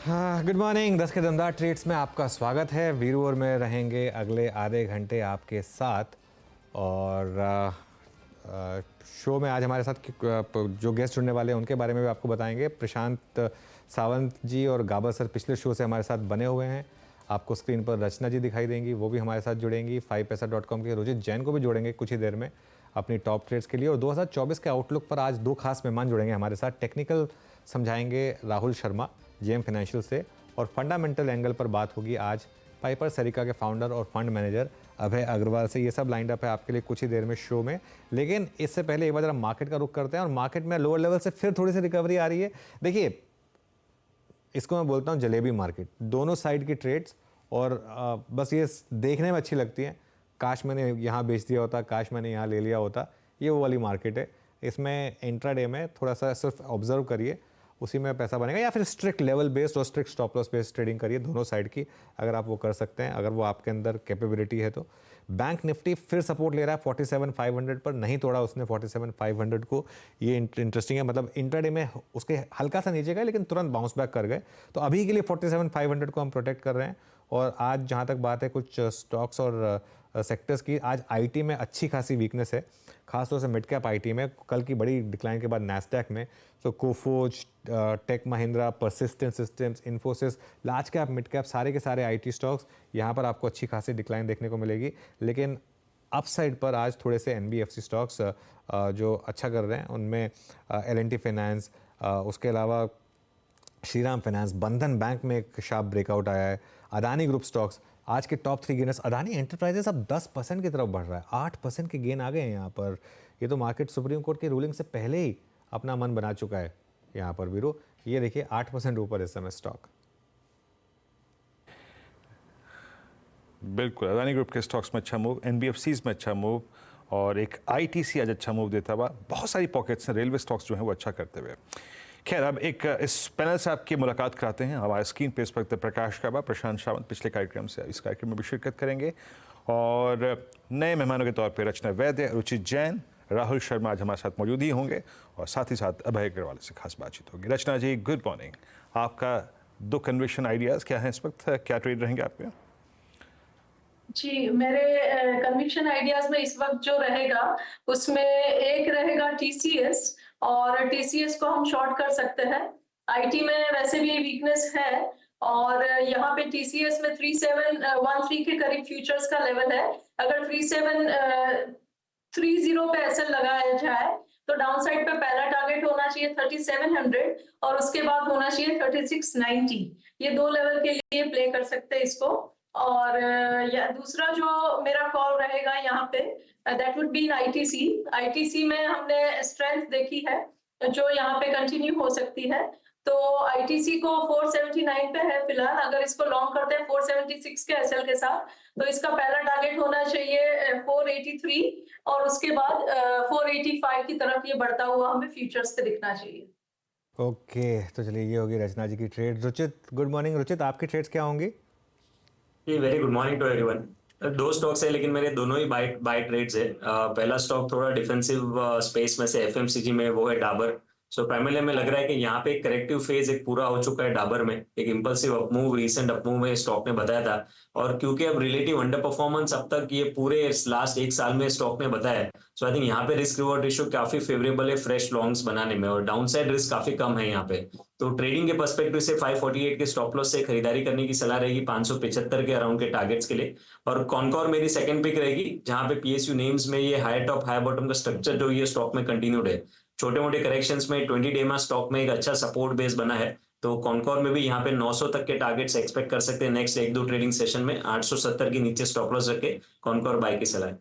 हाँ, good morning. 10 के दमदार ट्रेड्स में आपका स्वागत है। वीरू और मैं रहेंगे अगले आधे घंटे आपके साथ। और शो में आज हमारे साथ जो गेस्ट जुड़ने वाले हैं उनके बारे में भी आपको बताएंगे। प्रशांत सावंत जी और गाबर सर पिछले शो से हमारे साथ बने हुए हैं। आपको स्क्रीन पर रचना जी दिखाई देंगी, वो भी हमारे साथ जुड़ेंगी। 5paisa.com के रुचित जैन को भी जोड़ेंगे कुछ ही देर में अपनी टॉप ट्रेड्स के लिए। और 2024 के आउटलुक पर आज दो खास मेहमान जुड़ेंगे हमारे साथ। टेक्निकल समझाएंगे राहुल शर्मा जेएम फाइनेंशियल से, और फंडामेंटल एंगल पर बात होगी आज पाइपर सरिका के फाउंडर और फंड मैनेजर अभय अग्रवाल से। ये सब लाइंड अप है आपके लिए कुछ ही देर में शो में। लेकिन इससे पहले एक बार जरा मार्केट का रुख करते हैं। और मार्केट में लोअर लेवल से फिर थोड़ी सी रिकवरी आ रही है। देखिए, इसको मैं बोलता हूँ जलेबी मार्केट, दोनों साइड की ट्रेड्स। और बस ये देखने में अच्छी लगती है, काश मैंने यहाँ बेच दिया होता, काश मैंने यहाँ ले लिया होता। ये वो वाली मार्केट है। इसमें इंट्राडे में थोड़ा सा सिर्फ ऑब्जर्व करिए, उसी में पैसा बनेगा, या फिर स्ट्रिक्ट लेवल बेस्ड और strict stop loss based trading करिए दोनों साइड की, अगर आप वो कर सकते हैं, अगर वो आपके अंदर कैपेबिलिटी है तो। बैंक निफ्टी फिर सपोर्ट ले रहा है 47,500 पर, नहीं तोड़ा उसने 47,500 को। ये इंटरेस्टिंग है, मतलब इंट्राडे में उसके हल्का सा नीचे गए लेकिन तुरंत बाउंस बैक कर गए। तो अभी के लिए 47,500 को हम प्रोटेक्ट कर रहे हैं। और आज जहाँ तक बात है कुछ स्टॉक्स और सेक्टर्स की, आज आईटी में अच्छी खासी वीकनेस है, खासतौर से मिड कैप आईटी में। कल की बड़ी डिक्लाइन के बाद नैस्डैक में तो Coforge, Tech Mahindra, Persistent Systems, Infosys, large cap mid cap सारे के सारे आईटी स्टॉक्स, यहाँ पर आपको अच्छी खासी डिक्लाइन देखने को मिलेगी। लेकिन अपसाइड पर आज थोड़े से एनबीएफसी स्टॉक्स जो अच्छा कर रहे हैं, उनमें एल&टी फाइनेंस, उसके अलावा श्रीराम फाइनेंस, बंधन बैंक में एक शार्प ब्रेकआउट आया है। अदानी ग्रुप स्टॉक्स आज के टॉप 3 गेनर्स। अदानी एंटरप्राइजेस अब 10% की तरफ बढ़ रहा है, 8% के गेन आ गए हैं यहाँ पर। ये तो मार्केट सुप्रीम कोर्ट की रूलिंग से पहले ही अपना मन बना चुका है यहाँ पर वीरो। ये देखिए 8% ऊपर इस समय स्टॉक। बिल्कुल, अदानी ग्रुप के स्टॉक्स में अच्छा मूव, एनबीएफसीज में अच्छा मूव, और एक आईटीसी आज अच्छा मूव देता हुआ। बहुत सारी पॉकेट्स हैं, रेलवे स्टॉक्स जो हैं वो अच्छा करते हुए। खैर, अब एक इस पैनल से आपकी मुलाकात कराते हैं। हमारे स्क्रीन पे इस वक्त प्रकाश काबा, प्रशांत सावंत पिछले कार्यक्रम से इस कार्यक्रम में भी शिरकत करेंगे, और नए मेहमानों के तौर पे रचना वैद्य, रुचित जैन, राहुल शर्मा आज हमारे साथ मौजूद ही होंगे, और साथ ही साथ अभय अग्रवाल से खास बातचीत होगी। रचना जी, गुड मॉर्निंग। आपका दो कन्विक्शन आइडियाज़ क्या हैं इस वक्त, क्या ट्रेड रहेंगे आपके? जी, मेरे कन्विक्शन आइडियाज में इस वक्त जो रहेगा उसमें एक रहेगा टीसीएस, और टीसीएस को हम शॉर्ट कर सकते हैं। आईटी में वैसे भी वीकनेस है, और यहाँ पे टीसीएस में 3713 के करीब फ्यूचर्स का लेवल है। अगर 3730 पे एसएल लगाया जाए तो डाउन साइड पे पहला टारगेट होना चाहिए 3700, और उसके बाद होना चाहिए 3690। ये दो लेवल के लिए प्ले कर सकते हैं इसको। और या दूसरा जो मेरा कॉल रहेगा यहाँ पे, that would be in ITC. ITC में हमने स्ट्रेंथ देखी है जो यहाँ पे कंटिन्यू हो सकती है। तो आईटीसी को 479 पे है फिलहाल। अगर इसको लॉन्ग करते हैं 476 के एसएल के साथ, तो इसका पहला टारगेट होना चाहिए 483, और उसके बाद 485 की तरफ ये बढ़ता हुआ हमें फ्यूचर्स पे दिखना चाहिए। ओके, तो चलिए ये होगी रचना जी की trade. Ruchit, good morning. Ruchit, आपकी ट्रेड्स क्या होंगी? जी, very good morning to everyone. दो स्टॉक्स है लेकिन मेरे दोनों ही बाय ट्रेड्स है। पहला स्टॉक थोड़ा डिफेंसिव स्पेस में से एफएमसीजी में, वो है डाबर। सो प्राइमरली हमें लग रहा है कि यहाँ पे एक करेक्टिव फेज एक पूरा हो चुका है डाबर में। एक इंपल्सिव अपमूव, रीसेंट अपमूव में स्टॉक ने बताया था, और क्योंकि अब रिलेटिव अंडर परफॉर्मेंस अब तक ये पूरे लास्ट एक साल में स्टॉक ने बताया है, सो आई थिंक यहाँ पे रिस्क रिवॉर्ड रेशियो काफी फेवरेबल है फ्रेश लॉन्ग्स बनाने में, और डाउन साइड रिस्क काफी कम है यहाँ पे। तो ट्रेडिंग के पर्सपेक्टिव से 548 के स्टॉप लॉस से खरीदारी करने की सलाह रहेगी 575 के अराउंड के टारगेट्स के लिए। और कॉनकॉर मेरी सेकंड पिक रहेगी, जहां पे पीएसयू नेम्स में ये हाई टॉप हाई बॉटम का स्ट्रक्चर जो ये स्टॉक में कंटिन्यूड है। छोटे मोटे करेक्शंस में 20 डे में स्टॉक में एक अच्छा सपोर्ट बेस बना है। तो कॉनकॉर में भी यहाँ पे 900 तक के टारगेट्स एक्सपेक्ट कर सकते हैं नेक्स्ट एक दो ट्रेडिंग सेशन में। 870 के नीचे स्टॉप लॉस रख के कॉनकॉर बाय की सलाह है।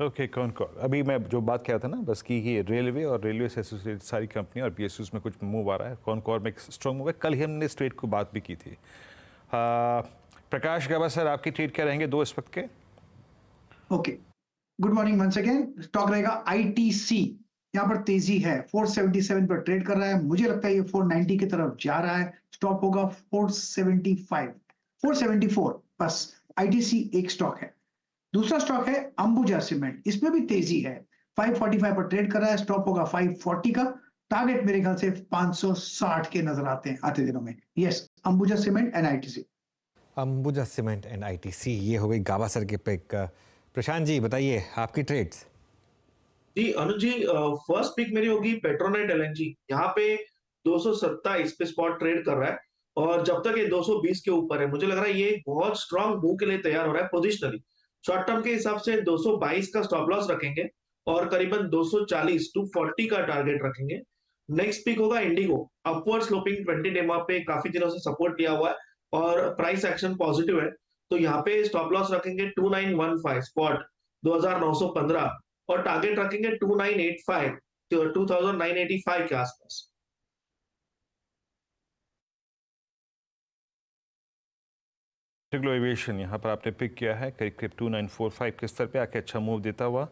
ओके, कॉनकॉर। अभी मैं जो बात कह रहा था ना बस कि ये रेलवे और रेलवे से एसोसिएटेड सारी कंपनी और पीएसयूज में कुछ मूव आ रहा है। कॉनकॉर में एक स्ट्रॉन्ग मूव है। कल ही हमने इस ट्रेड को बात भी की थी। प्रकाश गाबा सर, आपकी ट्रेड क्या रहेंगे दो इस वक्त के? Okay, good morning once again. Stock रहेगा आईटीसी। यहाँ पर तेजी है, 477 पर ट्रेड कर रहा है। मुझे लगता है ये 490 की तरफ जा रहा है। स्टॉप होगा 475, 474 बस। आईटीसी एक स्टॉक है। दूसरा स्टॉक है अंबुजा सीमेंट। इसमें भी तेजी है, 545 पर ट्रेड कर रहा है। स्टॉप होगा 540 का। टारगेट मेरे ख्याल से 560 के नजर आते हैं आते दिनों में। Yes, Ambuja cement and ITC. Ambuja cement and ITC, ये हो गई गावस्कर की पिक। प्रशांत जी बताइए आपकी ट्रेड्स। जी अनुज जी, फर्स्ट पिक मेरी होगी पेट्रोनेट एलएनजी। यहाँ पे 227 पे स्पॉट ट्रेड कर रहा है और जब तक ये 220 के ऊपर है मुझे लग रहा है ये बहुत स्ट्रांग मूव के लिए तैयार हो रहा है पोजिशनली। शॉर्ट टर्म के हिसाब से 222 का स्टॉप लॉस रखेंगे और करीबन 240 टू 40 का टारगेट रखेंगे। नेक्स्ट पिक होगा इंडिगो। अपवर्ड स्लोपिंग 20 डे पे काफी दिनों से सपोर्ट लिया हुआ है और प्राइस एक्शन पॉजिटिव है, तो यहाँ पे स्टॉप लॉस रखेंगे 2915 स्पॉट 2915 और टारगेट रखेंगे 2985 तो 2985 के आसपास। टिग्लो एविएशन यहाँ पर आपने पिक किया है करीब करीब 2945 के स्तर पे आके अच्छा मूव देता हुआ,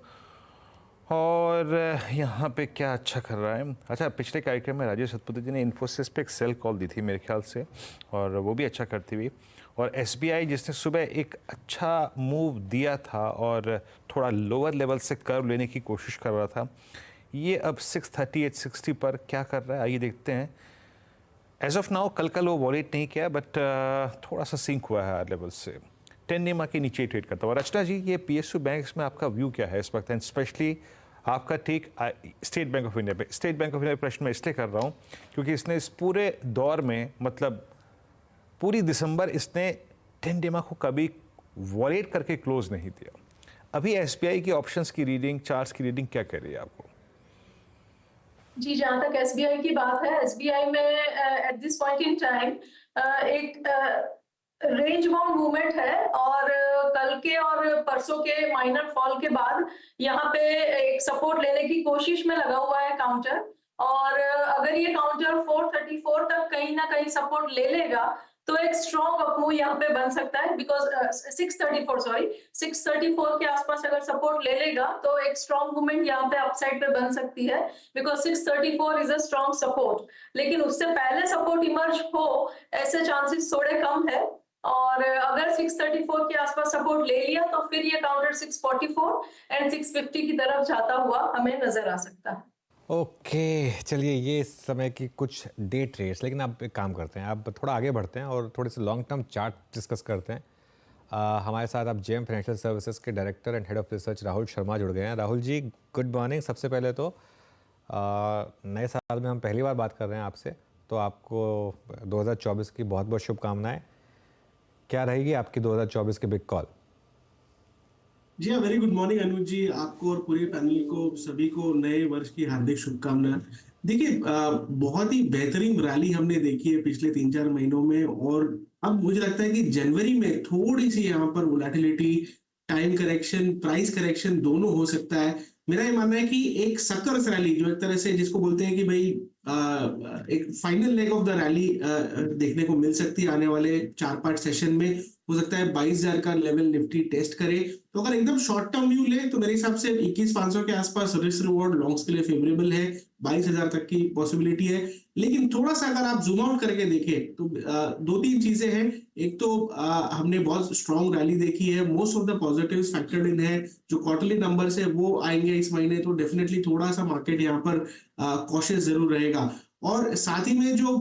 और यहाँ पे क्या अच्छा कर रहा है। अच्छा, पिछले कार्यक्रम में राजेश सतपथी जी ने इन्फोसिस पे एक सेल कॉल दी थी मेरे ख्याल से, और वो भी अच्छा करती हुई। और एसबीआई जिसने सुबह एक अच्छा मूव दिया था और थोड़ा लोअर लेवल से कर्व लेने की कोशिश कर रहा था, ये अब 638-60 पर क्या कर रहा है आइए देखते हैं। एज ऑफ नाउ कल वो वॉलेट नहीं किया, बट थोड़ा सा सिंक हुआ है हायर लेवल से। 10 निमा के नीचे ट्रेड करता हुआ। रचना जी, ये पीएसयू बैंक्स में आपका व्यू क्या है इस वक्त, एंड स्पेशली आपका take State Bank of India पे। स्टेट बैंक ऑफ इंडिया पे प्रश्न मैं इसलिए कर रहा हूँ क्योंकि इसने इस पूरे दौर में, मतलब पूरी दिसंबर, इसने 10 डिमा को कभी वॉलेट करके क्लोज नहीं दिया। अभी एसबीआई की ऑप्शंस की रीडिंग, चार्ट्स की रीडिंग क्या कह रही है आपको? जी, जहां तक एसबीआई की बात है, एसबीआई में at this point in time एक रेंज बाउंड मूवमेंट है, और कल के और परसों के माइनर फॉल के बाद यहाँ पे एक सपोर्ट लेने की कोशिश में लगा हुआ है काउंटर। और अगर ये काउंटर 434 तक कहीं ना कहीं सपोर्ट ले लेगा तो एक स्ट्रॉन्ग अपमूव यहाँ पे बन सकता है, बिकॉज 634 के आसपास अगर सपोर्ट ले लेगा तो एक स्ट्रॉन्ग मूवमेंट यहाँ पे अपसाइड पे बन सकती है, because 634 is a strong support. लेकिन उससे पहले सपोर्ट इमर्ज हो ऐसे चांसेस थोड़े कम है, और अगर 634 के आसपास सपोर्ट ले लिया तो फिर ये काउंटर 644 एंड 650 की तरफ जाता हुआ हमें नजर आ सकता है। ओके, चलिए ये इस समय की कुछ डे ट्रेड्स। लेकिन आप एक काम करते हैं, आप थोड़ा आगे बढ़ते हैं और थोड़े से लॉन्ग टर्म चार्ट डिस्कस करते हैं। हमारे साथ आप जेएम फाइनेंशियल सर्विसेज के director and head of research Rahul Sharma जुड़ गए हैं। Rahul ji, good morning. सबसे पहले तो नए साल में हम पहली बार बात कर रहे हैं आपसे, तो आपको 2024 की बहुत बहुत शुभकामनाएं। क्या रहेगी आपकी 2024 की बिग कॉल? जी हाँ, very good morning Anuj ji, आपको और पूरे पैनल को, सभी को नए वर्ष की हार्दिक शुभकामनाएं। देखिए, बहुत ही बेहतरीन रैली हमने देखी है पिछले 3-4 महीनों में, और अब मुझे लगता है कि जनवरी में थोड़ी सी यहाँ पर volatility, time correction, price correction दोनों हो सकता है। मेरा ये मानना है कि एक सकर्स रैली, जो एक तरह से जिसको बोलते हैं कि भाई एक final leg of the rally देखने को मिल सकती है आने वाले 4-5 सेशन में। हो सकता है 22,000 का लेवल निफ्टी टेस्ट करे। तो अगर एकदम शॉर्ट टर्म व्यू ले तो मेरे हिसाब से 21,500 के आसपास रिस्क रिवॉर्ड लॉन्ग्स के लिए फेवरेबल है, 22,000 तक की पॉसिबिलिटी है। लेकिन थोड़ा सा अगर आप जूम आउट करके देखें तो 2-3 चीजें हैं। एक तो हमने बहुत स्ट्रॉन्ग रैली देखी है, most of the positives factored इन है। जो क्वार्टरली नंबर्स है वो आएंगे इस महीने, तो डेफिनेटली थोड़ा सा मार्केट यहाँ पर कॉशियस जरूर रहेगा। और साथ ही में जो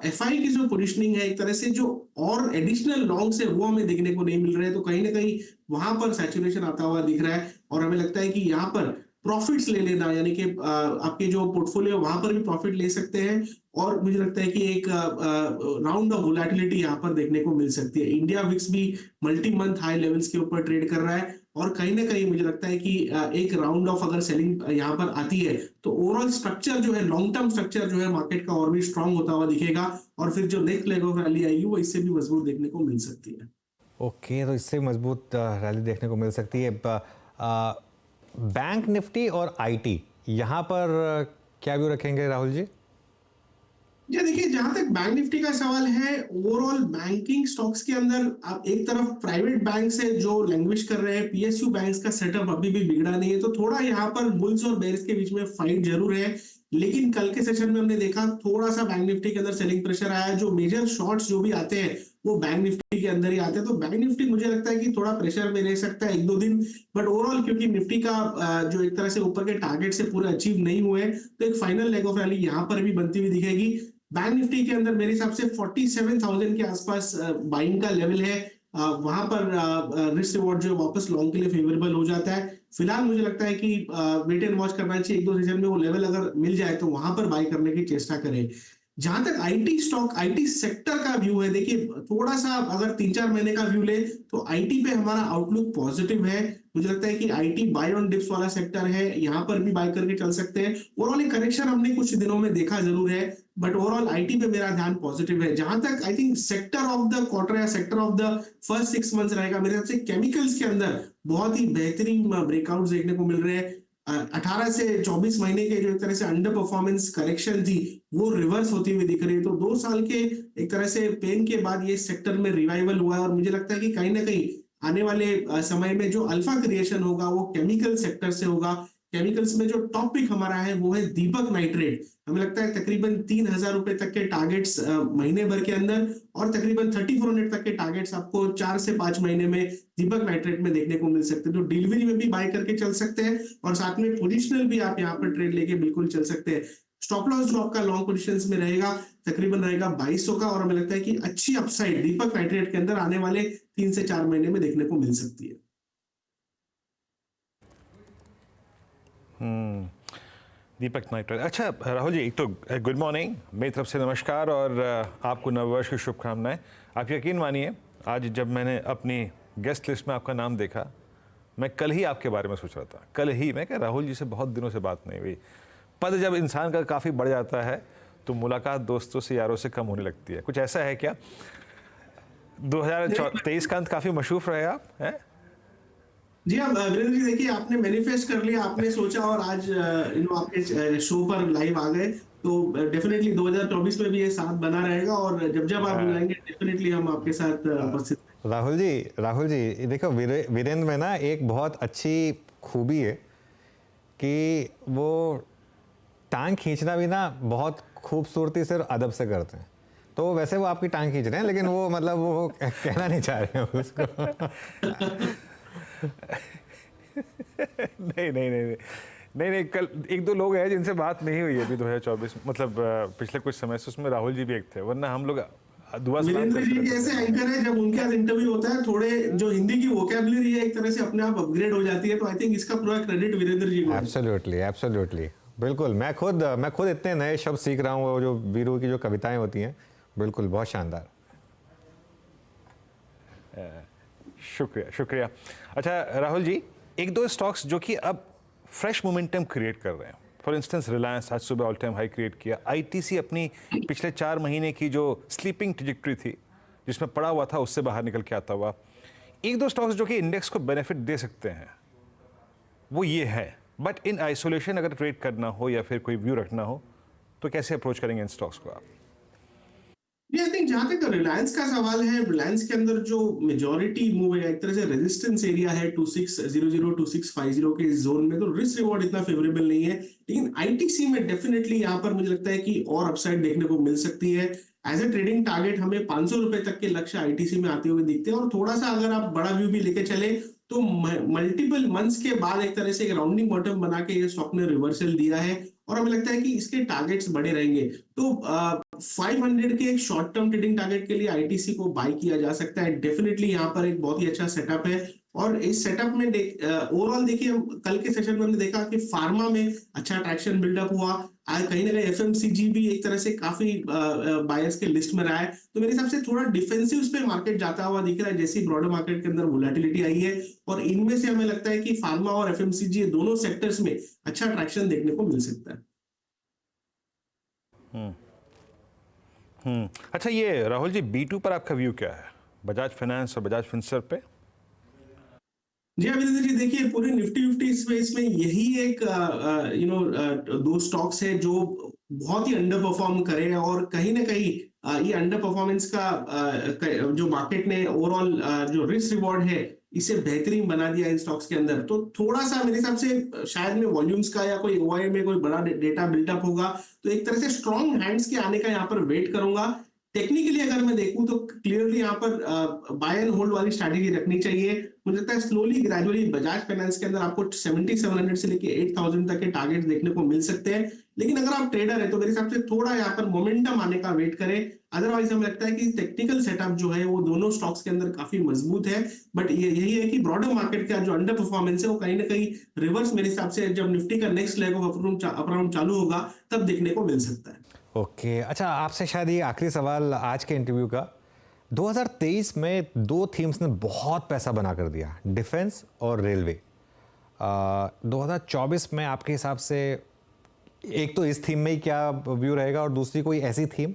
एफआई की जो पोजीशनिंग है, एक तरह से जो और एडिशनल लॉन्ग्स है वो हमें देखने को नहीं मिल रहे हैं, तो कहीं ना कहीं वहां पर सैचुरेशन आता हुआ दिख रहा है। और हमें लगता है कि यहाँ पर प्रॉफिट्स ले लेना, यानी कि आपके जो पोर्टफोलियो वहां पर भी प्रॉफिट ले सकते हैं। और मुझे लगता है कि एक राउंड ऑफ वोलेटिलिटी यहाँ पर देखने को मिल सकती है। इंडिया विक्स भी मल्टी मंथ हाई लेवल्स के ऊपर ट्रेड कर रहा है, और कहीं ना कहीं मुझे लगता है कि एक राउंड ऑफ अगर सेलिंग यहाँ पर आती है तो ओवरऑल स्ट्रक्चर जो है, लॉन्ग टर्म स्ट्रक्चर जो है मार्केट का और भी स्ट्रांग होता हुआ दिखेगा, और फिर जो नेक्स्ट लेग ऑफ रैली आएगी वो इससे भी मजबूत देखने को मिल सकती है। ओके, तो इससे मजबूत रैली देखने को मिल सकती है। बैंक निफ्टी और आईटी, यहाँ पर क्या व्यू रखेंगे राहुल जी? जी देखिए, जहां तक बैंक निफ्टी का सवाल है, ओवरऑल बैंकिंग स्टॉक्स के अंदर आप एक तरफ प्राइवेट बैंक्स है जो लैंग्विश कर रहे हैं, पीएसयू बैंक्स का सेटअप अभी भी बिगड़ा नहीं है, तो थोड़ा यहाँ पर बुल्स और बेयर्स के बीच में फाइट जरूर है। लेकिन कल के सेशन में हमने देखा थोड़ा सा बैंक निफ्टी के अंदर सेलिंग प्रेशर आया। जो मेजर शॉर्ट्स जो भी आते हैं वो बैंक निफ्टी के अंदर ही आते हैं, तो बैंक निफ्टी मुझे लगता है कि थोड़ा प्रेशर में रह सकता है 1-2 दिन। बट ओवरऑल क्योंकि निफ्टी का जो एक तरह से ऊपर के टारगेट से पूरे अचीव नहीं हुए, तो एक फाइनल लेग ऑफ रैली यहाँ पर भी बनती हुई दिखेगी। बैंक निफ्टी के अंदर मेरे हिसाब से 47,000 के आसपास बाइंग का लेवल है। वहां पर रिस्क रिवॉर्ड जो वापस लॉन्ग के लिए फेवरेबल हो जाता है। फिलहाल मुझे लगता है कि वेट एंड वॉच करना चाहिए, 1-2 सेशन में वो लेवल अगर मिल जाए तो वहां पर बाई करने की चेष्टा करें। जहां तक आईटी स्टॉक, आईटी सेक्टर का व्यू है, देखिए थोड़ा सा अगर 3-4 महीने का व्यू ले तो आईटी पे हमारा आउटलुक पॉजिटिव है। मुझे लगता है कि आईटी बाय ऑन डिप्स वाला सेक्टर है, यहाँ पर भी बाय करके चल सकते हैं। ओवरऑल एक करेक्शन हमने कुछ दिनों में देखा जरूर है, बट ओवरऑल आईटी पे मेरा ध्यान पॉजिटिव है। जहां तक I think sector of the quarter या sector of the first 6 months रहेगा, मेरे हिसाब से केमिकल्स के अंदर बहुत ही बेहतरीन ब्रेकआउट देखने को मिल रहे हैं। 18 से 24 महीने के जो एक तरह से अंडर परफॉर्मेंस करेक्शन थी वो रिवर्स होती हुई दिख रही है। तो 2 साल के एक तरह से पेन के बाद ये सेक्टर में रिवाइवल हुआ है, और मुझे लगता है कि कहीं ना कहीं आने वाले समय में जो अल्फा क्रिएशन होगा वो केमिकल सेक्टर से होगा। केमिकल्स में जो टॉप पिक हमारा है वो है दीपक नाइट्रेट। हमें लगता है तकरीबन 3,000 रुपए तक के टारगेट्स महीने भर के अंदर, और तकरीबन 3400 तक के टारगेट्स आपको 4 से 5 महीने में दीपक नाइट्रेट में देखने को मिल सकते हैं। तो डिलीवरी में भी बाय करके चल सकते हैं, और साथ में पोजिशनल भी आप यहाँ पर ट्रेड लेके बिल्कुल चल सकते हैं। स्टॉप लॉस जो आपका लॉन्ग पोजीशंस में रहेगा तकरीबन रहेगा 2200 का, और हमें लगता है कि अच्छी अपसाइड दीपक नाइट्रेट के अंदर आने वाले 3 से 4 महीने में देखने को मिल सकती है। दीपक नाइट्रेट। अच्छा राहुल जी, एक तो गुड मॉर्निंग, मेरी तरफ से नमस्कार और आपको नववर्ष की शुभकामनाएं। आप यकीन मानिए, आज जब मैंने अपनी गेस्ट लिस्ट में आपका नाम देखा, मैं कल ही आपके बारे में सोच रहा था। कल ही मैं कहा राहुल जी से बहुत दिनों से बात नहीं हुई। पद जब इंसान का काफ़ी बढ़ जाता है तो मुलाकात दोस्तों से, यारों से कम होने लगती है। कुछ ऐसा है क्या? 2023 का अंत काफ़ी मशरूफ रहे आप हैं? जी हाँ वीरेंद्र जी, देखिए आपने मैनिफेस्ट कर लिया, आपने सोचा और आज आपके शो पर लाइव आ गए, तो डेफिनेटली 2024 में भी ये साथ बना रहेगा, और जब जब आप बुलाएंगे डेफिनेटली हम आपके साथ उपस्थित। राहुल जी देखो, वीरेंद्र में ना एक बहुत अच्छी खूबी है कि वो टांग खींचना भी ना बहुत खूबसूरती से और अदब से करते हैं। तो वैसे वो आपकी टांग खींच रहे हैं, लेकिन वो मतलब वो कहना नहीं चाह रहे हैं उसको। नहीं, कल 1-2 लोग हैं जिनसे बात नहीं हुई अभी 2024, मतलब पिछले कुछ समय से, उसमें राहुल जी भी एक थे, वरना हम लोग दुआ सलाम वीरेंद्र जी कैसे एंकर है, जब उनके साथ इंटरव्यू होता है थोड़े जो हिंदी की वोकैबुलरी है एक तरह से अपने आप अपग्रेड हो जाती है। तो आई थिंक इसका पूरा क्रेडिट वीरेंद्र जी को। एब्सोल्युटली बिल्कुल। मैं खुद इतने नए शब्द सीख रहा हूँ, जो वीरू की जो कविताएं होती हैं, बिल्कुल बहुत शानदार। शुक्रिया। अच्छा राहुल जी, 1-2 स्टॉक्स जो कि अब फ्रेश मोमेंटम क्रिएट कर रहे हैं। फॉर इंस्टेंस रिलायंस आज सुबह ऑल टाइम हाई क्रिएट किया। आईटीसी अपनी पिछले 4 महीने की जो स्लीपिंग ट्रैजेक्टरी थी, जिसमें पड़ा हुआ था, उससे बाहर निकल के आता हुआ। 1-2 स्टॉक्स जो कि इंडेक्स को बेनिफिट दे सकते हैं वो ये है, बट इन आइसोलेशन अगर ट्रेड करना हो या फिर कोई व्यू रखना हो तो कैसे अप्रोच करेंगे इन स्टॉक्स को आप? आई थिंक जहां तक रिलायंस का सवाल है, रिलायंस के अंदर जो मेजॉरिटी मूव है एक तरह से रेजिस्टेंस एरिया है 2600 2650 के जोन में, तो रिस्क रिवॉर्ड इतना फेवरेबल नहीं है। लेकिन आईटीसी में डेफिनेटली यहाँ पर मुझे लगता है कि और अपसाइड देखने को मिल सकती है। एज ए ट्रेडिंग टारगेट हमें 500 रुपए तक के लक्ष्य आईटीसी में आते हुए दिखते हैं, और थोड़ा सा अगर आप बड़ा व्यू भी लेके चले तो मल्टीपल मंथ्स के बाद एक तरह से एक राउंडिंग बॉटम बना के ये स्टॉक ने रिवर्सल दिया है, और हमें लगता है कि इसके टारगेट्स बड़े रहेंगे। तो 500 के एक शॉर्ट टर्म ट्रेडिंग टारगेट के लिए आईटीसी को बाय किया जा सकता है। डेफिनेटली यहाँ पर एक बहुत ही अच्छा सेटअप है, और इस सेटअप में ओवरऑल देखिए, हम कल के सेशन में हमने देखा कि फार्मा में अच्छा ट्रैक्शन बिल्डअप हुआ, कहीं ना कहीं एफएमसीजी भी एक तरह से काफी बायर्स के लिस्ट में रहा है। तो मेरे हिसाब से थोड़ा डिफेंसिव पे मार्केट जाता हुआ दिख रहा है, जैसी ब्रॉडर मार्केट के अंदर वोलेटिलिटी आई है, और इनमें से हमें लगता है कि फार्मा और एफएमसीजी दोनों सेक्टर्स में अच्छा ट्रैक्शन देखने को मिल सकता है। अच्छा ये राहुल जी, B2 पर आपका व्यू क्या है, बजाज फाइनेंस और बजाज फिनसर्व पे? जी अभिनंदन जी, देखिए पूरे निफ्टी 50 स्पेस में यही एक 2 स्टॉक्स है जो बहुत ही अंडर परफॉर्म करे, और कहीं ना कहीं ये अंडर परफॉर्मेंस का जो मार्केट ने ओवरऑल जो रिस्क रिवॉर्ड है इसे बेहतरीन बना दिया इन स्टॉक्स के अंदर। तो थोड़ा सा मेरे हिसाब से शायद में वॉल्यूम्स का या कोई ओआई में कोई बड़ा डेटा बिल्डअप होगा, तो एक तरह से स्ट्रॉन्ग हैंड्स के आने का यहाँ पर वेट करूंगा। टेक्निकली अगर मैं देखूं तो क्लियरली यहाँ पर बाय एंड होल्ड वाली स्ट्रैटेजी रखनी चाहिए। मुझे लगता है स्लोली ग्रेजुअली बजाज फाइनेंस के अंदर आपको 7700 से लेके 8000 तक के टारगेट्स देखने को मिल सकते हैं। लेकिन अगर आप ट्रेडर है तो मेरे हिसाब से थोड़ा यहाँ पर मोमेंटम आने का वेट करें। अदरवाइज हमें लगता है कि टेक्निकल सेटअप जो है वो दोनों स्टॉक्स के अंदर काफी मजबूत है। बट यही है कि ब्रॉडर मार्केट का जो अंडर परफॉर्मेंस है वो कहीं ना कहीं रिवर्स मेरे हिसाब से जब निफ्टी का next leg of up round चालू होगा तब देखने को मिल सकता है। ओके अच्छा, आपसे शायद ये आखिरी सवाल आज के इंटरव्यू का। 2023 में दो थीम्स ने बहुत पैसा बना कर दिया, डिफेंस और रेलवे। 2024 में आपके हिसाब से एक तो इस थीम में ही क्या व्यू रहेगा और दूसरी कोई ऐसी थीम?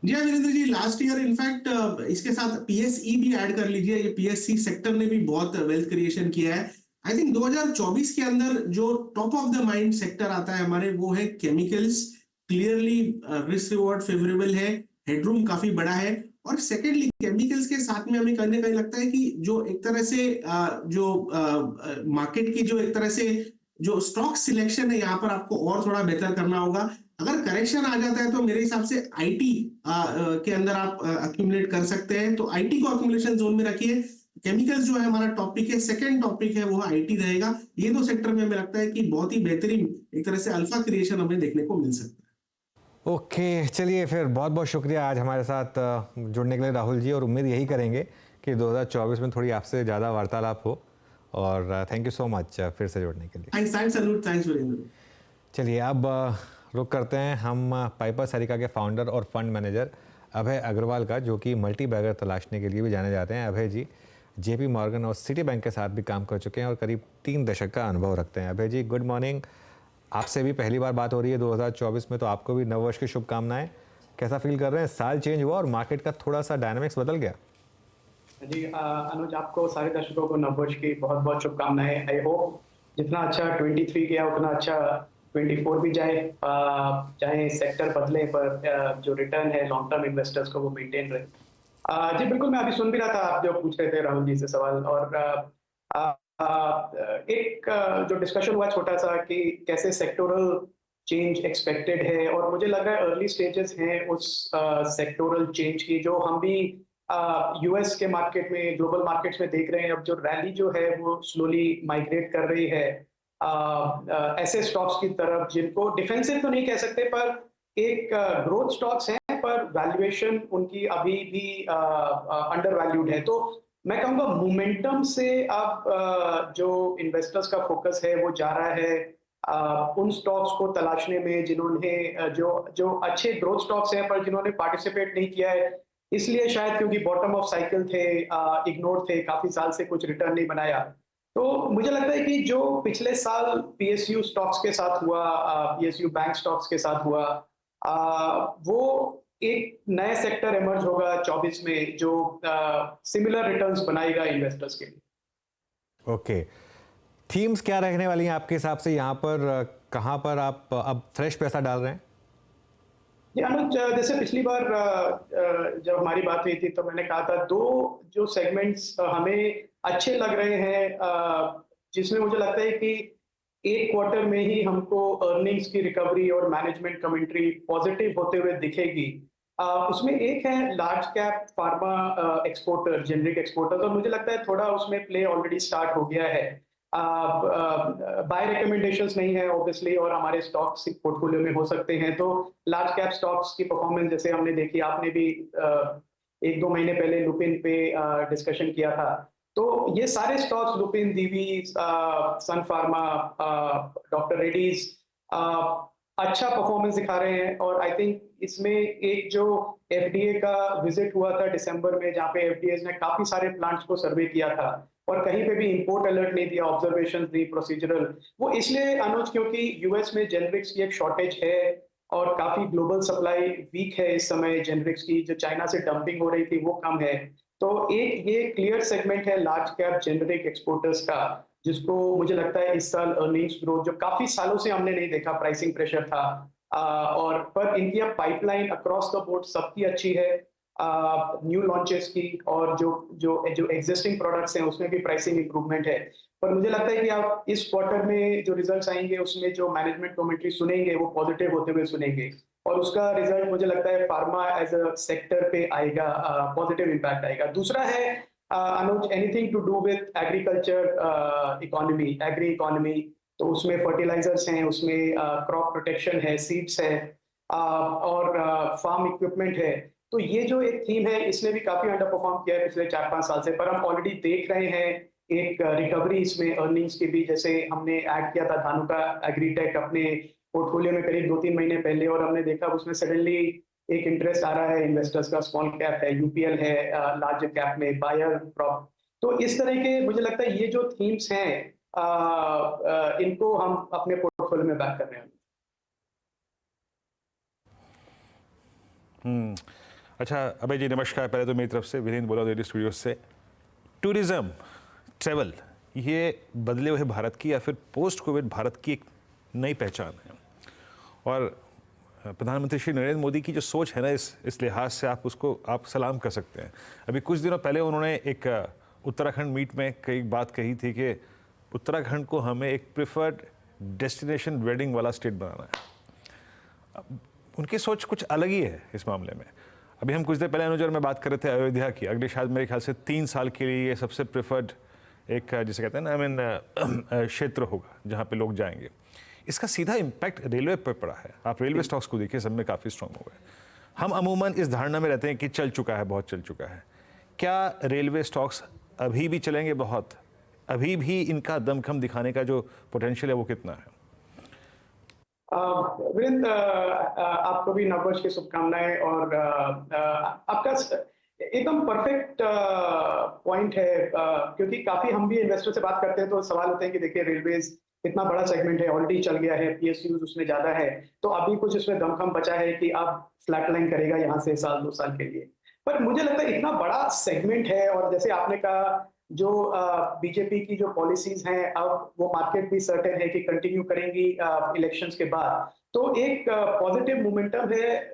जी हाँ Virendra ji, last year in fact इसके साथ पीएसई भी ऐड कर लीजिए। ये पीएससी सेक्टर ने भी बहुत वेल्थ क्रिएशन किया है। आई थिंक 2024 के अंदर जो top of the mind sector आता है हमारे, वो है chemicals. Clearly risk reward favourable है, हेडरूम काफी बड़ा है। और सेकेंडली केमिकल्स के साथ में हमें कहीं ना कहीं लगता है कि जो एक तरह से जो मार्केट की जो एक तरह से जो स्टॉक सिलेक्शन है यहाँ पर आपको और थोड़ा बेहतर करना होगा। अगर करेक्शन आ जाता है तो मेरे हिसाब से आईटी के अंदर आप अक्यूमुलेट कर सकते हैं, तो आईटी को अक्यूमुलेशन जोन में रखिए। केमिकल्स जो है हमारा टॉपिक है, सेकंड टॉपिक है वो आईटी रहेगा। ये दो सेक्टर में हमें लगता है कि बहुत ही बेहतरीन एक तरह से अल्फा क्रिएशन हमें देखने को मिल सकता है। ओके चलिए फिर, बहुत बहुत शुक्रिया आज हमारे साथ जुड़ने के लिए राहुल जी, और उम्मीद यही करेंगे कि 2024 में थोड़ी आपसे ज़्यादा वार्तालाप हो। और थैंक यू सो मच फिर से जुड़ने के लिए। थैंक्स अनुज, थैंक्स वीरेंद्र। चलिए अब रुक करते हैं हम पाइपर सरिका के फाउंडर और फंड मैनेजर अभय अग्रवाल का, जो कि मल्टी बैगर तलाशने के लिए भी जाने जाते हैं। अभय जी जेपी मॉर्गन और सिटी बैंक के साथ भी काम कर चुके हैं और करीब 3 दशक का अनुभव रखते हैं। अभय जी गुड मॉर्निंग, आपसे भी पहली बार बात हो रही है 2024 में, तो आपको भी नववर्ष की शुभकामनाएं। कैसा फील कर रहे हैं? साल चेंज हुआ और मार्केट का थोड़ा सा डायनामिक्स बदल गया। जी अनुज, आपको सारे दर्शकों को नववर्ष की बहुत बहुत शुभकामनाएं। आई होप जितना अच्छा 23 गया उतना अच्छा 24 भी जाए। चाहे सेक्टर बदले पर जो रिटर्न है लॉन्ग टर्म इन्वेस्टर्स को वो मेंटेन रहे। जी बिल्कुल, मैं अभी सुन भी रहा था आप जो पूछ रहे थे राहुल जी से सवाल, और एक जो डिस्कशन हुआ छोटा सा कि कैसे सेक्टोरल चेंज एक्सपेक्टेड है, और मुझे लग रहा है अर्ली स्टेजेस हैं उस सेक्टोरल चेंज की, जो हम भी यूएस के मार्केट में, ग्लोबल मार्केट्स में देख रहे हैं। अब जो रैली जो है वो स्लोली माइग्रेट कर रही है ऐसे स्टॉक्स की तरफ जिनको डिफेंसिव तो नहीं कह सकते पर एक ग्रोथ स्टॉक्स हैं, पर वैल्यूएशन उनकी अभी भी अंडर वैल्यूड है। तो मैं कहूँगा मोमेंटम से अब जो इन्वेस्टर्स का फोकस है वो जा रहा है उन स्टॉक्स को तलाशने में जिन्होंने जो अच्छे ग्रोथ स्टॉक्स हैं पर जिन्होंने पार्टिसिपेट नहीं किया है, इसलिए शायद क्योंकि बॉटम ऑफ साइकिल थे, इग्नोर थे, काफी साल से कुछ रिटर्न नहीं बनाया। तो मुझे लगता है कि जो पिछले साल पीएसयू स्टॉक्स के साथ हुआ, पीएसयू बैंक स्टॉक्स के साथ हुआ, वो एक नया सेक्टर इमर्ज होगा 24 में जो सिमिलर रिटर्न्स बनाएगा इन्वेस्टर्स के लिए। ओके, थीम्स क्या रहने वाली हैं आपके हिसाब से? यहाँ पर कहाँ पर आप अब फ्रेश पैसा डाल रहे हैं? अनुज, जैसे पिछली बार जब हमारी बात हुई थी तो मैंने कहा था दो जो सेगमेंट्स हमें अच्छे लग रहे हैं, जिसमें मुझे लगता है कि एक क्वार्टर में ही हमको अर्निंग्स की रिकवरी और मैनेजमेंट कमेंट्री पॉजिटिव होते हुए दिखेगी। उसमें एक है large cap pharma exporter, generic exporter, और मुझे लगता है थोड़ा उसमें प्ले ऑलरेडी स्टार्ट हो गया है। बाय रिकमेंडेशंस नहीं है ऑब्वियसली, और हमारे स्टॉक्स पोर्टफोलियो में हो सकते हैं। तो लार्ज कैप स्टॉक्स की परफॉर्मेंस जैसे हमने देखी, आपने भी 1-2 महीने पहले लुपिन पे डिस्कशन किया था, तो ये सारे स्टॉक्स लुपिन, दीवी, सन फार्मा, डॉक्टर रेड्डीज अच्छा परफॉर्मेंस दिखा रहे हैं। और आई थिंक इसमें एक जो एफडीए का विजिट हुआ था दिसंबर में, जहाँ पे एफडीए ने काफी सारे प्लांट्स को सर्वे किया था और कहीं पे भी इंपोर्ट अलर्ट नहीं दिया, ऑब्जर्वेशन दी प्रोसीजरल, वो इसलिए अनुज क्योंकि यूएस में जेनरिक्स की एक शॉर्टेज है और काफी ग्लोबल सप्लाई वीक है इस समय जेनरिक्स की, जो चाइना से डंपिंग हो रही थी वो कम है। तो एक ये क्लियर सेगमेंट है लार्ज कैप जेनरिक एक्सपोर्टर्स का, जिसको मुझे लगता है इस साल अर्निंग्स ग्रोथ जो काफी सालों से हमने नहीं देखा, प्राइसिंग प्रेशर था, और पर इनकी अब पाइपलाइन अक्रॉस द बोर्ड सबकी अच्छी है। न्यू लॉन्चेस की और जो जो जो एग्जिस्टिंग प्रोडक्ट्स हैं उसमें भी प्राइसिंग इंप्रूवमेंट है। पर मुझे लगता है कि आप इस क्वार्टर में जो रिजल्ट्स आएंगे उसमें जो मैनेजमेंट कमेंट्री सुनेंगे वो पॉजिटिव होते हुए सुनेंगे, और उसका रिजल्ट मुझे लगता है फार्मा एज अ सेक्टर पे आएगा, पॉजिटिव इम्पैक्ट आएगा। दूसरा है Anuj, anything to do with agriculture economy, agri economy, तो उसमें फर्टिलाइजर्स हैं, उसमें क्रॉप प्रोटेक्शन है, सीड्स है, और फार्म इक्विपमेंट है। तो ये जो एक थीम है इसने भी काफी अंडर परफॉर्म किया है पिछले 4-5 साल से, पर हम ऑलरेडी देख रहे हैं एक रिकवरी इसमें अर्निंग्स की भी। जैसे हमने ऐड किया था धानुका एग्रीटेक अपने पोर्टफोलियो में करीब 2-3 महीने पहले, और हमने देखा उसमें सडनली एक इंटरेस्ट आ रहा है इन्वेस्टर्स का। स्मॉल कैप है, यूपीएल है, लार्ज कैप में बायर प्रॉप। तो इस तरह के मुझे लगता है ये जो थीम्स हैं इनको हम अपने पोर्टफोलियो में बैक कर रहे हैं। अच्छा अभय जी नमस्कार। पहले तो मेरी तरफ से वीरेंद्र बोला रेडियो स्टूडियो से। टूरिज्म, ट्रैवल, ये बदले हुए भारत की या फिर पोस्ट कोविड भारत की एक नई पहचान है, और प्रधानमंत्री श्री नरेंद्र मोदी की जो सोच है ना इस लिहाज से आप सलाम कर सकते हैं। अभी कुछ दिनों पहले उन्होंने एक उत्तराखंड मीट में कई बात कही थी कि उत्तराखंड को हमें एक प्रिफर्ड डेस्टिनेशन वेडिंग वाला स्टेट बनाना है। उनकी सोच कुछ अलग ही है इस मामले में। अभी हम कुछ देर पहले अनुज और मैं बात कर रहे थे अयोध्या की। अगले शायद मेरे ख्याल से 3 साल के लिए ये सबसे प्रिफर्ड एक जिसे कहते हैं ना क्षेत्र होगा जहाँ पे लोग जाएंगे। इसका सीधा इम्पैक्ट रेलवे पर पड़ा है। आप रेलवे स्टॉक्स को देखिए, सब में काफ़ी स्ट्रॉन्ग हो गए। हम अमूमन इस धारणा में रहते हैं कि चल चुका है, बहुत चल चुका है। क्या रेलवे स्टॉक्स अभी भी चलेंगे बहुत? अभी भी इनका दमखम दिखाने का जो पोटेंशियल है वो कितना है? वीरेंद्र, आपको भी नववर्ष की शुभकामनाएं, और आपका एकदम परफेक्ट पॉइंट है, क्योंकि काफी हम भी इन्वेस्टर से बात करते हैं तो सवाल होते हैं कि देखिए रेलवेज इतना बड़ा सेगमेंट है, ऑलरेडी चल गया है, पीएसयूज उसमें ज्यादा है, तो अभी कुछ उसमें दमखम बचा है कि अब फ्लैटलाइन करेगा यहाँ से 1-2 साल के लिए। पर मुझे लगता है इतना बड़ा सेगमेंट है, और जैसे आपने कहा जो बीजेपी की जो पॉलिसीज हैं अब वो मार्केट भी सर्टेन है कि कंटिन्यू करेंगी इलेक्शंस के बाद, तो एक पॉजिटिव मोमेंटम है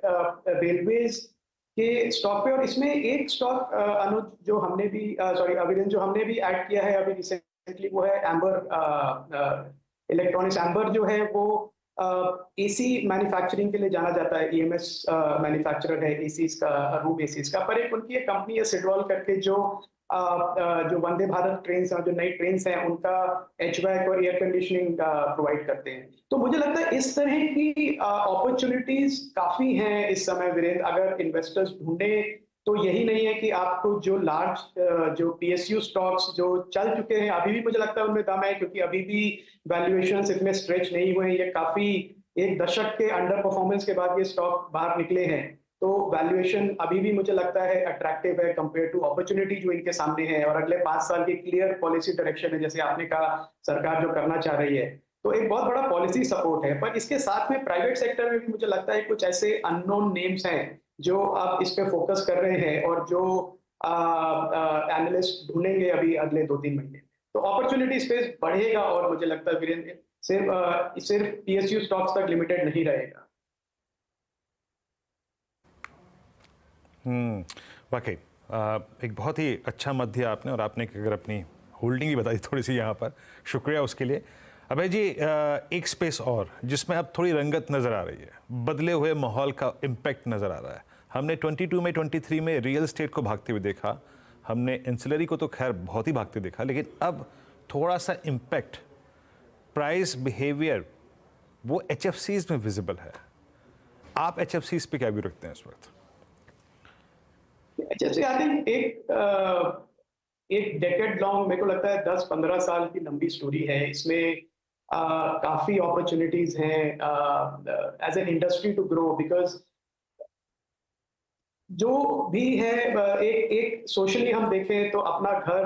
रेलवेज के स्टॉक पे। और इसमें एक स्टॉक अनुज जो हमने भी अभिनंदन जो हमने भी ऐड किया है अभी रिसेंटली, वो है एम्बर इलेक्ट्रॉनिक्स। एम्बर जो है वो एसी मैन्युफैक्चरिंग के लिए जाना जाता है, ईएमएस मैन्युफैक्चरर है एसीज का, रूम एसीज का। पर एक उनकी एक कंपनी है सिडवॉल करके जो वंदे भारत ट्रेन जो नई ट्रेन हैं उनका एचवैक और एयर कंडीशनिंग प्रोवाइड करते हैं। तो मुझे लगता है इस तरह की अपॉर्चुनिटीज काफी हैं इस समय वीरेंद्र, अगर इन्वेस्टर्स ढूंढे तो यही नहीं है कि आपको जो लार्ज जो पीएसयू स्टॉक्स जो चल चुके हैं अभी भी मुझे लगता है उनमें दम है, क्योंकि अभी भी वैल्यूएशंस इतने स्ट्रेच नहीं हुए हैं। ये काफी एक दशक के अंडर परफॉर्मेंस के बाद ये स्टॉक बाहर निकले हैं, तो वैल्यूएशन अभी भी मुझे लगता है अट्रैक्टिव है कंपेयर टू अपॉर्चुनिटी जो इनके सामने है। और अगले 5 साल की क्लियर पॉलिसी डायरेक्शन है, जैसे आपने कहा सरकार जो करना चाह रही है, तो एक बहुत बड़ा पॉलिसी सपोर्ट है। पर इसके साथ में प्राइवेट सेक्टर में भी मुझे लगता है कुछ ऐसे अननोन नेम्स हैं जो आप इस पे फोकस कर रहे हैं और जो एनालिस्ट ढूंढेंगे अभी अगले 2-3 महीने। तो अपॉर्चुनिटी स्पेस बढ़ेगा, और मुझे लगता है वीरेंद्र सिर्फ पीएसयू स्टॉक्स तक लिमिटेड नहीं रहेगा। वाकई एक बहुत ही अच्छा मत दिया आपने, और आपने अगर अपनी होल्डिंग ही बताई थोड़ी सी यहाँ पर, शुक्रिया उसके लिए। अभय जी, एक स्पेस और जिसमें अब थोड़ी रंगत नज़र आ रही है, बदले हुए माहौल का इम्पैक्ट नज़र आ रहा है। हमने 22 में 23 में रियल एस्टेट को भागते हुए देखा, हमने एंसिलरी को तो खैर बहुत ही भागते देखा, लेकिन अब थोड़ा सा इम्पैक्ट प्राइस बिहेवियर वो HFCs में विजिबल है। आप HFCs पे क्या व्यू रखते हैं इस वक्त? HFC आई थिंक एक डेकेड लॉन्ग, मेरे को लगता है 10-15 साल की लंबी स्टोरी है। इसमें काफी अपॉर्चुनिटीज हैं as an industry to grow, because जो भी है एक सोशली हम देखें तो अपना घर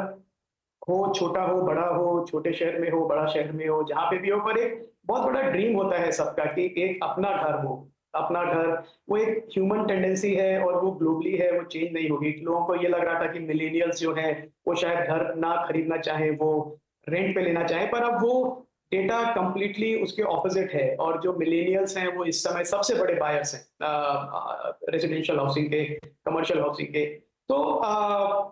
हो, छोटा हो बड़ा हो, छोटे शहर में हो बड़ा शहर में हो, जहाँ पे भी हो, पर एक बहुत बड़ा ड्रीम होता है सबका कि एक अपना घर हो। अपना घर वो एक ह्यूमन टेंडेंसी है और वो ग्लोबली है, वो चेंज नहीं होगी। लोगों को ये लग रहा था कि मिलेनियल्स जो है वो शायद घर ना खरीदना चाहें, वो रेंट पे लेना चाहें, पर अब वो डेटा कंप्लीटली उसके ऑपोजिट है और जो मिलेनियल्स हैं वो इस समय सबसे बड़े बायर्स हैं रेजिडेंशियल हाउसिंग के, कमर्शियल हाउसिंग के। तो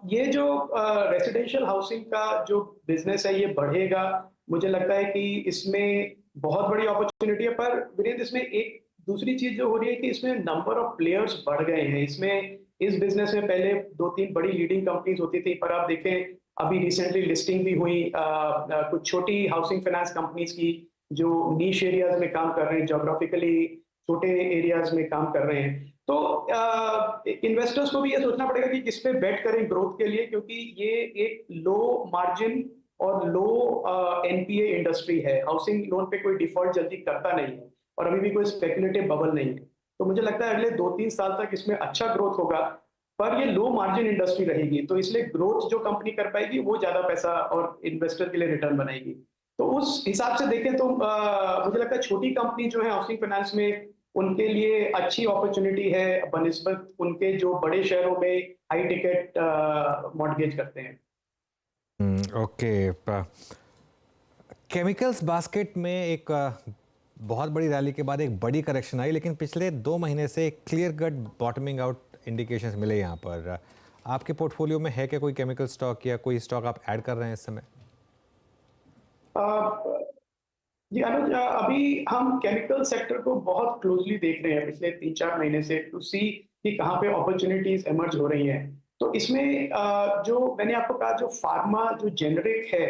ये जो रेजिडेंशियल हाउसिंग का जो बिजनेस है ये बढ़ेगा। मुझे लगता है कि इसमें बहुत बड़ी अपॉर्चुनिटी है, पर वीरेंद्र इसमें एक दूसरी चीज जो हो रही है कि इसमें नंबर ऑफ प्लेयर्स बढ़ गए हैं। इसमें इस बिजनेस में पहले 2-3 बड़ी लीडिंग कंपनीज होती थी, पर आप देखें अभी रिसेंटली लिस्टिंग भी हुई कुछ छोटी हाउसिंग फाइनेंस कंपनीज की जो नीश एरियाज में काम कर रहे हैं, ज्योग्राफिकली छोटे एरियाज में काम कर रहे हैं। तो इन्वेस्टर्स को भी ये सोचना पड़ेगा कि किस पे बेट करें ग्रोथ के लिए, क्योंकि ये एक लो मार्जिन और लो एनपीए इंडस्ट्री है। हाउसिंग लोन पे कोई डिफॉल्ट जल्दी करता नहीं है और अभी भी कोई स्पेकुलेटिव बबल नहीं है। तो मुझे लगता है अगले 2-3 साल तक इसमें अच्छा ग्रोथ होगा, पर ये लो मार्जिन इंडस्ट्री रहेगी, तो इसलिए ग्रोथ जो कंपनी कर पाएगी वो ज्यादा पैसा और इन्वेस्टर के लिए रिटर्न बनाएगी। तो उस हिसाब से देखें तो मुझे लगता है छोटी कंपनी जो है हाउसिंग फाइनेंस में, उनके लिए अच्छी अपॉर्चुनिटी है बनिस्बत उनके जो बड़े शहरों में हाई टिकट मॉर्गेज करते हैं। ओके, केमिकल्स बास्केट में एक बहुत बड़ी रैली के बाद एक बड़ी करेक्शन आई, लेकिन पिछले 2 महीने से clear cut bottoming out indications मिले यहाँ पर। आपके पोर्टफोलियो में है क्या कोई केमिकल स्टॉक या कोई स्टॉक आप ऐड कर रहे हैं इस समय? जी अनुज, अभी हम केमिकल सेक्टर को बहुत क्लोजली देख रहे हैं पिछले 3-4 महीने से, टू सी कि कहाँ पे अपॉर्चुनिटीज एमर्ज हो रही हैं। तो इसमें जो मैंने आपको कहा, जो फार्मा, जो जेनरिक है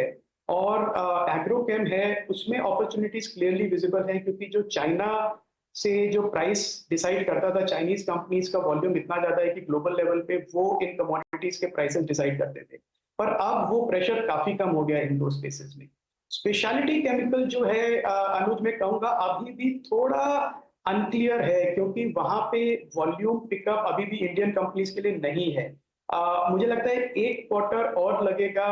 और एग्रोकेम है, उसमें अपॉर्चुनिटीज क्लियरली विजिबल है, क्योंकि जो चाइना से जो प्राइस डिसाइड करता था, चाइनीज कंपनीज का वॉल्यूम इतना ज्यादा है कि ग्लोबल लेवल पे वो इन कमोडिटीज के प्राइसेस डिसाइड करते थे, पर अब वो प्रेशर काफी कम हो गया इन दो स्पेसेस में। स्पेशलिटी केमिकल जो है अनुज, मैं कहूंगा अभी भी थोड़ा अनक्लियर है, क्योंकि वहां पे वॉल्यूम पिकअप अभी भी इंडियन कंपनीज के लिए नहीं है। मुझे लगता है 1 क्वार्टर और लगेगा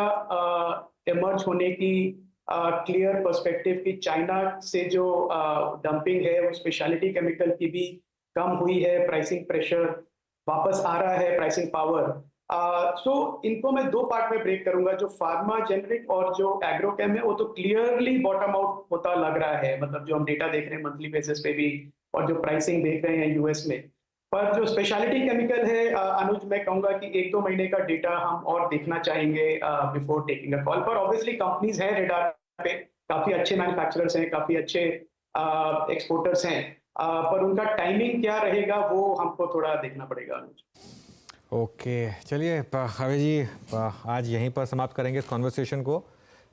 एमर्ज होने की क्लियर पर्सपेक्टिव की चाइना से जो डंपिंग है वो स्पेशलिटी केमिकल की भी कम हुई है, प्राइसिंग प्रेशर वापस आ रहा है, प्राइसिंग पावर। सो इनको मैं 2 पार्ट में ब्रेक करूंगा। जो फार्मा जेनरिक और जो एग्रोकेम है वो तो क्लियरली बॉटम आउट होता लग रहा है, मतलब जो हम डेटा देख रहे हैं मंथली बेसिस पे भी और जो प्राइसिंग देख रहे हैं यूएस में। पर जो स्पेशलिटी केमिकल है अनुज, मैं कहूंगा कि 1-2 महीने का डेटा हम और देखना चाहेंगे बिफोर टेकिंग अ कॉल। पर ऑब्वियसली कंपनीज हैं रेडार पे, काफी अच्छे मैन्युफैक्चरर्स हैं, काफी अच्छे एक्सपोर्टर्स हैं, पर उनका टाइमिंग क्या रहेगा वो हमको थोड़ा देखना पड़ेगा अनुज। ओके, चलिए अभय जी, आज यहीं पर समाप्त करेंगे इस कॉन्वर्सेशन को।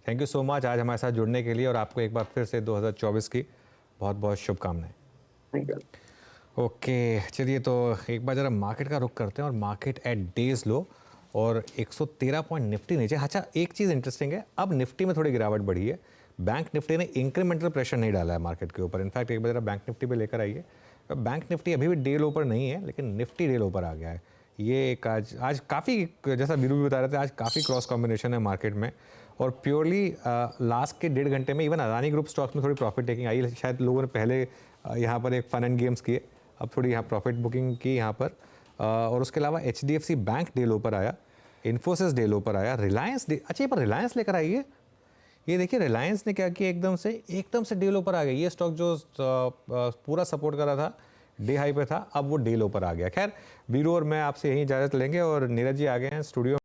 थैंक यू सो मच आज हमारे साथ जुड़ने के लिए, और आपको एक बार फिर से 2024 की बहुत बहुत शुभकामनाएं। Thank you. ओके, चलिए तो एक बार ज़रा मार्केट का रुख करते हैं, और मार्केट एट डेज लो और 113 पॉइंट निफ्टी नीचे। अच्छा, एक चीज़ इंटरेस्टिंग है, अब निफ्टी में थोड़ी गिरावट बढ़ी है। बैंक निफ्टी ने इंक्रीमेंटल प्रेशर नहीं डाला है मार्केट के ऊपर। इनफैक्ट एक बार ज़रा बैंक निफ्टी पे लेकर आइए। बैंक निफ्टी अभी भी डे लो पर नहीं है, लेकिन निफ्टी डे लो पर आ गया है। ये एक आज काफ़ी, जैसा वीरू भी बता रहे थे, आज काफ़ी क्रॉस कॉम्बिनेशन है मार्केट में, और प्योरली लास्ट के 1.5 घंटे में इवन अदानी ग्रुप स्टॉक्स में थोड़ी प्रॉफिट टेकिंग आई। शायद लोगों ने पहले यहाँ पर एक फन एंड गेम्स किए, अब थोड़ी यहाँ प्रॉफिट बुकिंग की यहाँ पर। और उसके अलावा HDFC बैंक डे लो पर आया, इन्फोसिस डे लो पर आया, रिलायंस डे, अच्छा ये पर रिलायंस लेकर आई है। ये देखिए रिलायंस ने क्या किया, एकदम से डे लो पर आ गया। ये स्टॉक जो पूरा सपोर्ट कर रहा था, डे हाई पे था, अब वो डे लो पर आ गया। खैर वीरू और मैं आपसे यहीं इजाज़त लेंगे, और नीरज जी आ गए हैं स्टूडियो